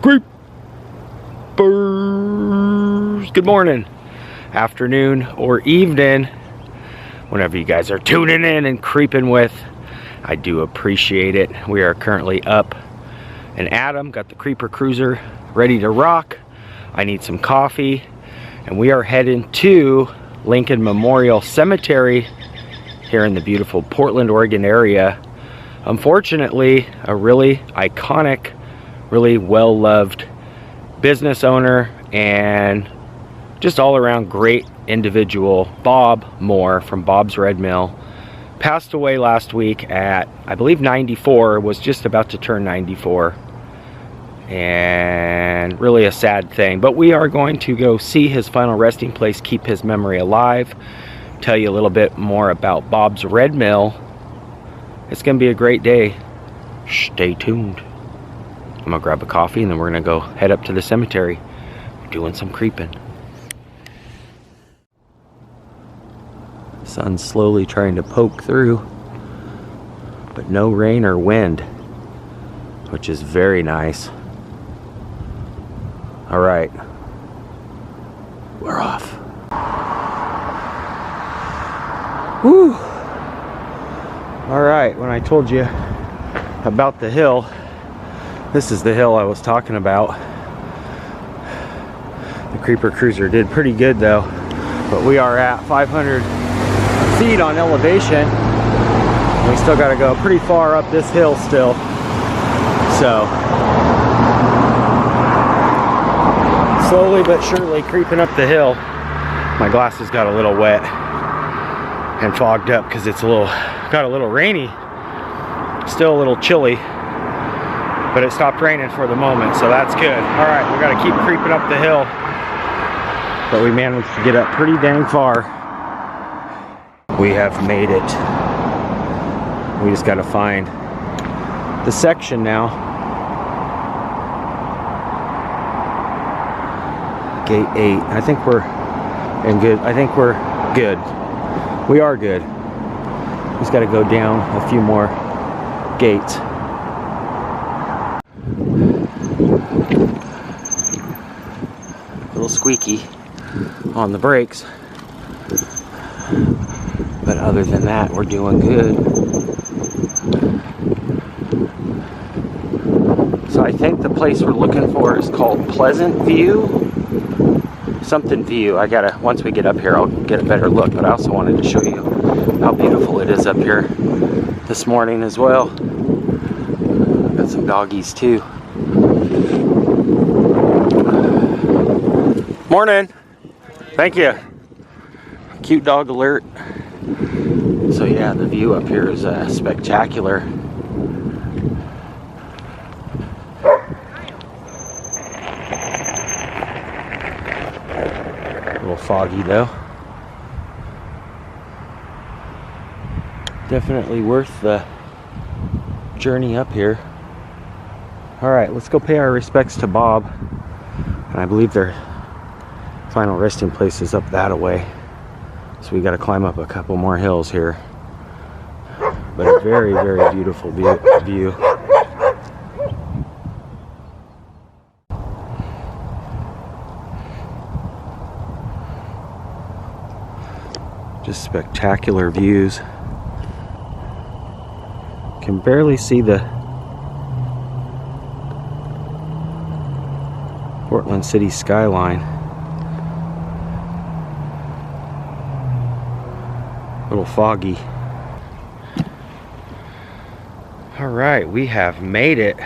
Creepers. Good morning, afternoon, or evening, whenever you guys are tuning in and creeping with. I do appreciate it. We are currently up and Adam got the Creeper Cruiser ready to rock. I need some coffee, and we are heading to Lincoln Memorial Cemetery here in the beautiful Portland, Oregon area. Unfortunately, a really iconic, really well-loved business owner and just all around great individual, Bob Moore from Bob's Red Mill, passed away last week at, I believe, 94, was just about to turn 94. And really a sad thing. But we are going to go see his final resting place, keep his memory alive, tell you a little bit more about Bob's Red Mill. It's going to be a great day. Stay tuned. I'm going to grab a coffee and then we're going to go head up to the cemetery. We're doing some creeping. Sun's slowly trying to poke through, but no rain or wind, which is very nice. All right, we're off. Woo! All right, when I told you about the hill, this is the hill I was talking about. The Creeper Cruiser did pretty good though, but we are at 500 feet on elevation. We still got to go pretty far up this hill still. So, slowly but surely creeping up the hill. My glasses got a little wet and fogged up because it's got a little rainy. Still a little chilly, but it stopped raining for the moment, so that's good. All right, we got to keep creeping up the hill, but we managed to get up pretty dang far. We have made it. We just got to find the section now. Gate 8. I think we're in good. I think we're good. We are good. Just got to go down a few more gates. A little squeaky on the brakes, but other than that, we're doing good. So I think the place we're looking for is called Pleasant View. Something View. Once we get up here, I'll get a better look, but I also wanted to show you how beautiful it is up here this morning as well. Got some doggies too. Morning. Thank you. Cute dog alert. So yeah, the view up here is spectacular. A little foggy though. Definitely worth the journey up here. All right, let's go pay our respects to Bob. And I believe their final resting place is up that way. So we got to climb up a couple more hills here. But a very, very beautiful view. Just spectacular views. Can barely see the Portland City skyline. A little foggy. All right, we have made it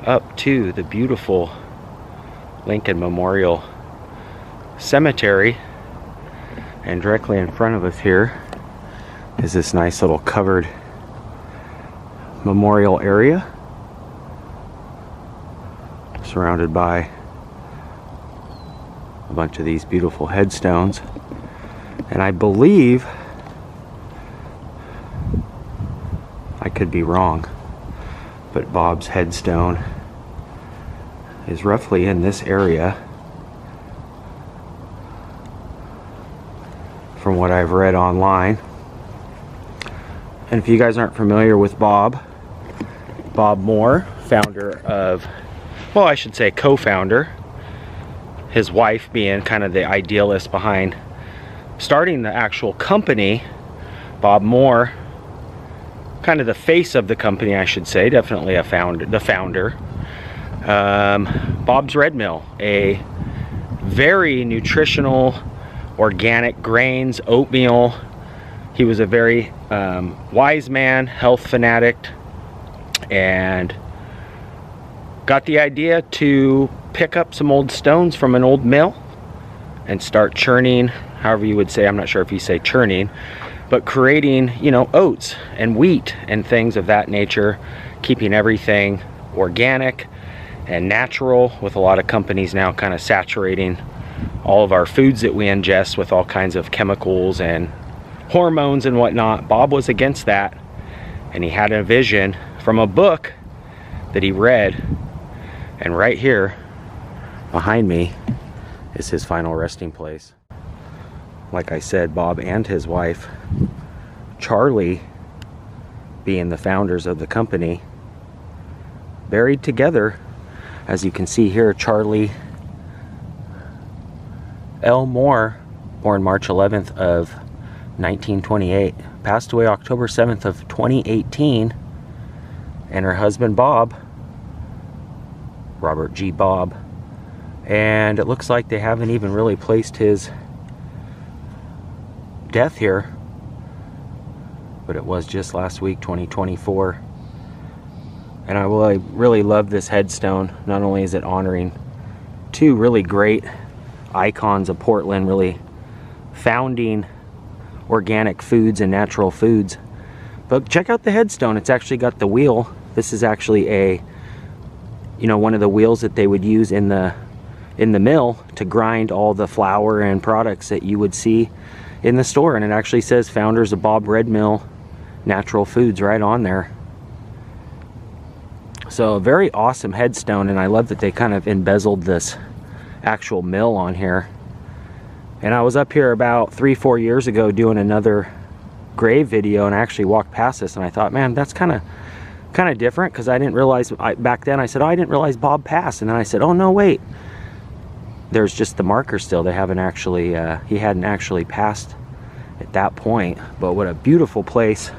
up to the beautiful Lincoln Memorial Cemetery, and directly in front of us here is this nice little covered memorial area surrounded by a bunch of these beautiful headstones. And I believe, I could be wrong, but Bob's headstone is roughly in this area from what I've read online. And if you guys aren't familiar with Bob Moore, founder of well, I should say co-founder, his wife being kind of the idealist behind starting the actual company. Bob Moore, kind of the face of the company, I should say, definitely the founder. Bob's Red Mill, a very nutritional, organic grains, oatmeal. He was a very wise man, health fanatic, and got the idea to pick up some old stones from an old mill and start churning, however you would say, I'm not sure if you say churning, but creating, you know, oats and wheat and things of that nature, keeping everything organic and natural, with a lot of companies now kind of saturating all of our foods that we ingest with all kinds of chemicals and hormones and whatnot. Bob was against that, and he had a vision from a book that he read, and right here behind me is his final resting place. Like I said, Bob and his wife, Charlie, being the founders of the company, buried together. As you can see here, Charlie L. Moore, born March 11th of 1928, passed away October 7th of 2018, and her husband Bob, Robert G. Bob, and it looks like they haven't even really placed his death here, but it was just last week, 2024. And I really love this headstone. Not only is it honoring two really great icons of Portland, really founding organic foods and natural foods, but check out the headstone. It's actually got the wheel. This is actually a, you know, one of the wheels that they would use in the mill to grind all the flour and products that you would see in the store, and it actually says founders of Bob Red Mill Natural Foods right on there. So a very awesome headstone, and I love that they kind of embezzled this actual mill on here. And I was up here about 3-4 years ago doing another grave video, and I actually walked past this and I thought, man, that's kind of different, because I didn't realize, back then I said, oh, I didn't realize Bob passed, and then I said, oh no, wait, there's just the marker still. They haven't actually, he hadn't actually passed at that point. But what a beautiful place,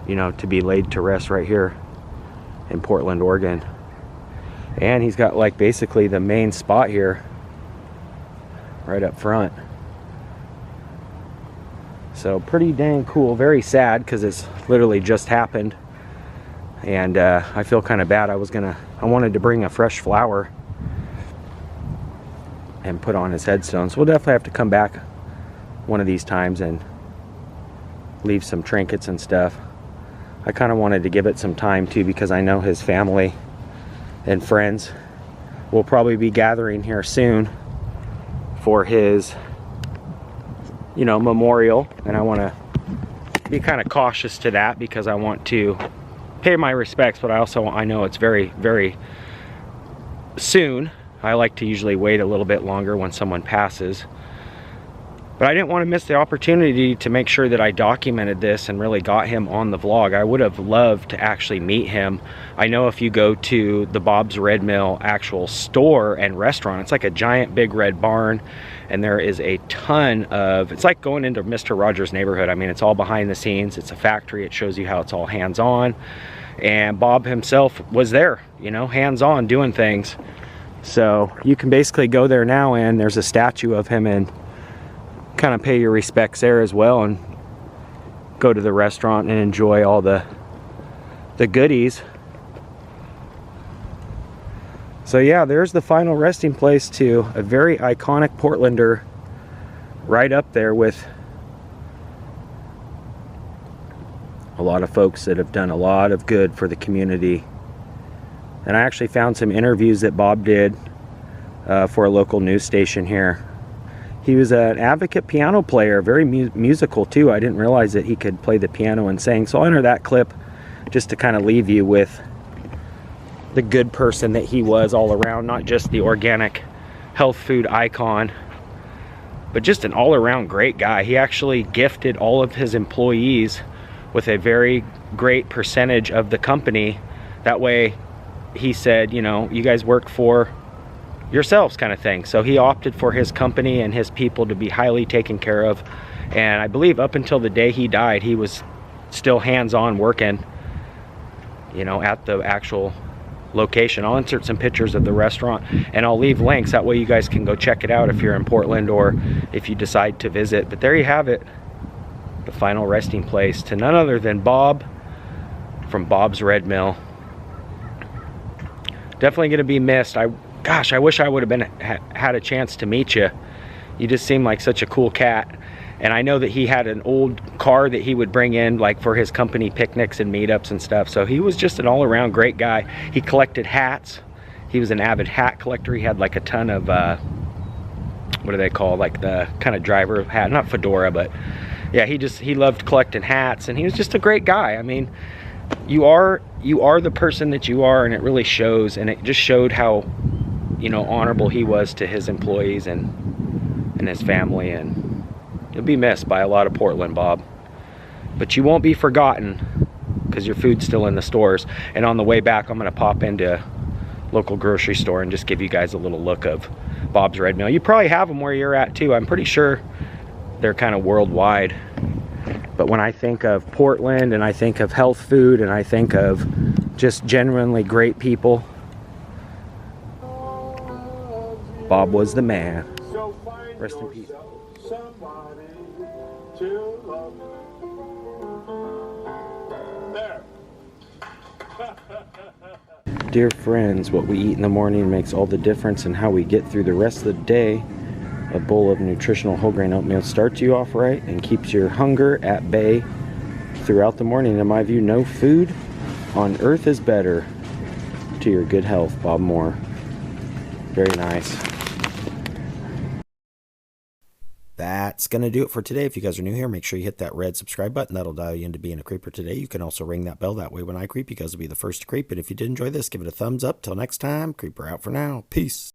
you know, to be laid to rest right here in Portland, Oregon. And he's got like basically the main spot here right up front. So pretty dang cool. Very sad because it's literally just happened, and I feel kind of bad. I wanted to bring a fresh flower and put on his headstone, so we'll definitely have to come back one of these times and leave some trinkets and stuff. I kind of wanted to give it some time too, because I know his family and friends will probably be gathering here soon for his, you know, memorial, and I want to be kind of cautious to that, because I want to pay my respects, but I know it's very, very soon. I like to usually wait a little bit longer when someone passes, but I didn't want to miss the opportunity to make sure that I documented this and really got him on the vlog. I would have loved to actually meet him. I know if you go to the Bob's Red Mill actual store and restaurant, it's like a giant big red barn, and there is a ton of, it's like going into Mr. Rogers' neighborhood. I mean, it's all behind the scenes. It's a factory. It shows you how it's all hands-on, and Bob himself was there, you know, hands-on doing things. So you can basically go there now, and there's a statue of him, and kind of pay your respects there as well, and go to the restaurant and enjoy all the goodies. So yeah, there's the final resting place to a very iconic Portlander, right up there with a lot of folks that have done a lot of good for the community. And I actually found some interviews that Bob did for a local news station here. He was an advocate piano player, very musical too. I didn't realize that he could play the piano and sing. So I'll enter that clip just to kind of leave you with the good person that he was all around, not just the organic health food icon, but just an all-around great guy. He actually gifted all of his employees with a very great percentage of the company. That way, he said, you know, you guys work for yourselves kind of thing. So he opted for his company and his people to be highly taken care of. And I believe up until the day he died, he was still hands-on working, you know, at the actual location. I'll insert some pictures of the restaurant and I'll leave links. That way you guys can go check it out if you're in Portland or if you decide to visit. But there you have it, the final resting place to none other than Bob from Bob's Red Mill. Definitely going to be missed. Gosh, I wish I would have had a chance to meet you. You just seem like such a cool cat. And I know that he had an old car that he would bring in like for his company picnics and meetups and stuff. So he was just an all-around great guy. He collected hats. He was an avid hat collector. He had like a ton of, what do they call, like the kind of driver hat, not fedora, but yeah, he loved collecting hats, and he was just a great guy. I mean, you are the person that you are, and it really shows, and it just showed how, you know, honorable he was to his employees and his family, and you'll be missed by a lot of Portland, Bob. But you won't be forgotten because your food's still in the stores. And on the way back, I'm going to pop into a local grocery store and just give you guys a little look of Bob's Red Mill. You probably have them where you're at too. I'm pretty sure they're kind of worldwide. But when I think of Portland and I think of health food and I think of just genuinely great people, Bob was the man. Rest in peace. Somebody to love. There. Dear friends, what we eat in the morning makes all the difference in how we get through the rest of the day. A bowl of nutritional whole grain oatmeal starts you off right and keeps your hunger at bay throughout the morning. In my view, no food on earth is better to your good health. Bob Moore. Very nice. That's going to do it for today. If you guys are new here, make sure you hit that red subscribe button. That'll dial you into being a creeper today. You can also ring that bell. That way when I creep, you guys will be the first to creep. And if you did enjoy this, give it a thumbs up. Till next time, creeper out for now. Peace.